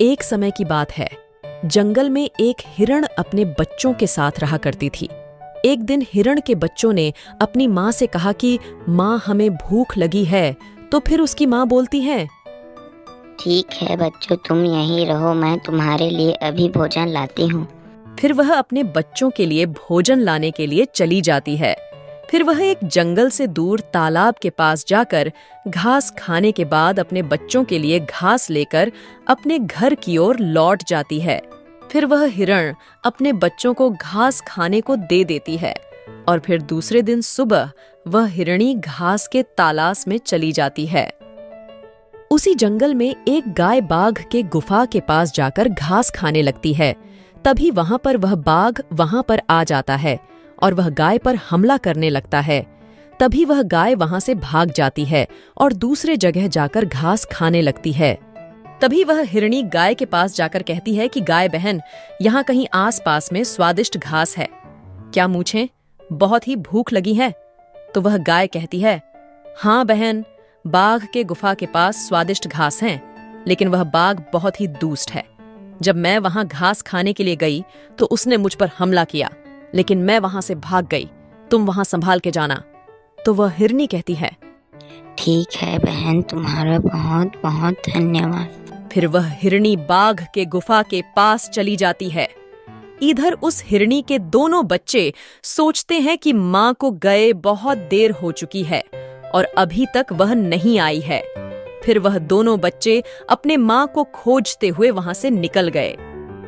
एक समय की बात है। जंगल में एक हिरण अपने बच्चों के साथ रहा करती थी। एक दिन हिरण के बच्चों ने अपनी माँ से कहा कि माँ, हमें भूख लगी है। तो फिर उसकी माँ बोलती है, ठीक है बच्चों, तुम यहीं रहो, मैं तुम्हारे लिए अभी भोजन लाती हूँ। फिर वह अपने बच्चों के लिए भोजन लाने के लिए चली जाती है। फिर वह एक जंगल से दूर तालाब के पास जाकर घास खाने के बाद अपने बच्चों के लिए घास लेकर अपने घर की ओर लौट जाती है। फिर वह हिरण अपने बच्चों को घास खाने को दे देती है और फिर दूसरे दिन सुबह वह हिरणी घास के तालाश में चली जाती है। उसी जंगल में एक गाय बाघ के गुफा के पास जाकर घास खाने लगती है। तभी वहां पर वह बाघ वहां पर आ जाता है और वह गाय पर हमला करने लगता है। तभी वह गाय वहां से भाग जाती है और दूसरे जगह जाकर घास खाने लगती है। तभी वह हिरणी गाय के पास जाकर कहती है कि गाय बहन, यहाँ कहीं आस-पास में स्वादिष्ट घास है, क्या मूछें? बहुत ही भूख लगी है। तो वह गाय कहती है, हाँ बहन, बाघ के गुफा के पास स्वादिष्ट घास हैं, लेकिन वह बाघ बहुत ही दुष्ट है। जब मैं वहां घास खाने के लिए गई तो उसने मुझ पर हमला किया, लेकिन मैं वहां से भाग गई। तुम वहां संभाल के जाना। तो वह हिरनी कहती है, ठीक है बहन, तुम्हारा बहुत बहुत धन्यवाद। फिर वह हिरनी बाघ के गुफा के पास चली जाती है। इधर उस हिरनी के दोनों बच्चे सोचते हैं कि माँ को गए बहुत देर हो चुकी है और अभी तक वह नहीं आई है। फिर वह दोनों बच्चे अपने माँ को खोजते हुए वहां से निकल गए।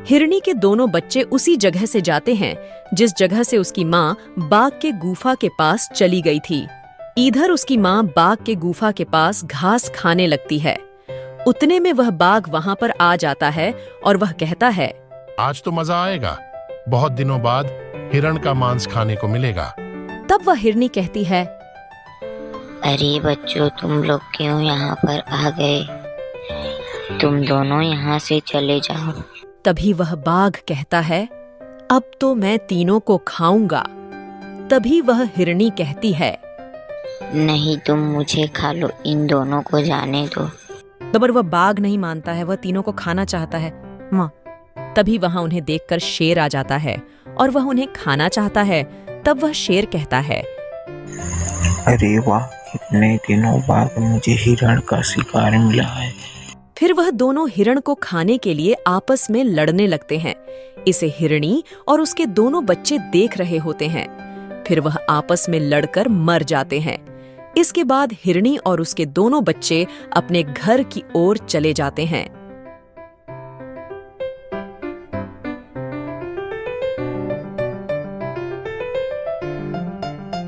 हिरनी के दोनों बच्चे उसी जगह से जाते हैं जिस जगह से उसकी माँ बाघ के गुफा के पास चली गई थी। इधर उसकी माँ बाघ के गुफा के पास घास खाने लगती है। उतने में वह बाघ वहां पर आ जाता है और वह कहता है, आज तो मजा आएगा, बहुत दिनों बाद हिरण का मांस खाने को मिलेगा। तब वह हिरनी कहती है, अरे बच्चों, तुम लोग क्यों यहाँ पर आ गए? तुम दोनों यहाँ से चले जाओ। तभी वह बाघ कहता है, अब तो मैं तीनों को खाऊंगा। तभी वह हिरनी कहती है, नहीं, तुम मुझे खा लो, इन दोनों को जाने दो। पर वह बाघ नहीं मानता है, वह तीनों को खाना चाहता है। माँ। तभी वहां उन्हें देखकर शेर आ जाता है और वह उन्हें खाना चाहता है। तब वह शेर कहता है, अरे वाह, इतने दिनों बाद मुझे हिरण का शिकार मिला है। फिर वह दोनों हिरण को खाने के लिए आपस में लड़ने लगते हैं। इसे हिरणी और उसके दोनों बच्चे देख रहे होते हैं। फिर वह आपस में लड़कर मर जाते हैं। इसके बाद हिरणी और उसके दोनों बच्चे अपने घर की ओर चले जाते हैं।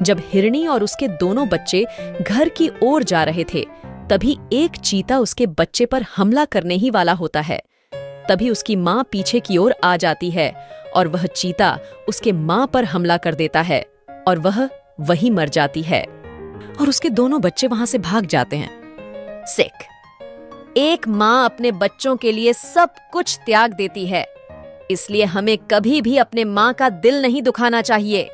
जब हिरणी और उसके दोनों बच्चे घर की ओर जा रहे थे, तभी एक चीता उसके बच्चे पर हमला करने ही वाला होता है। तभी उसकी माँ पीछे की ओर आ जाती है और वह चीता उसके माँ पर हमला कर देता है और वह वहीं मर जाती है और उसके दोनों बच्चे वहां से भाग जाते हैं। सिख, एक माँ अपने बच्चों के लिए सब कुछ त्याग देती है, इसलिए हमें कभी भी अपने माँ का दिल नहीं दुखाना चाहिए।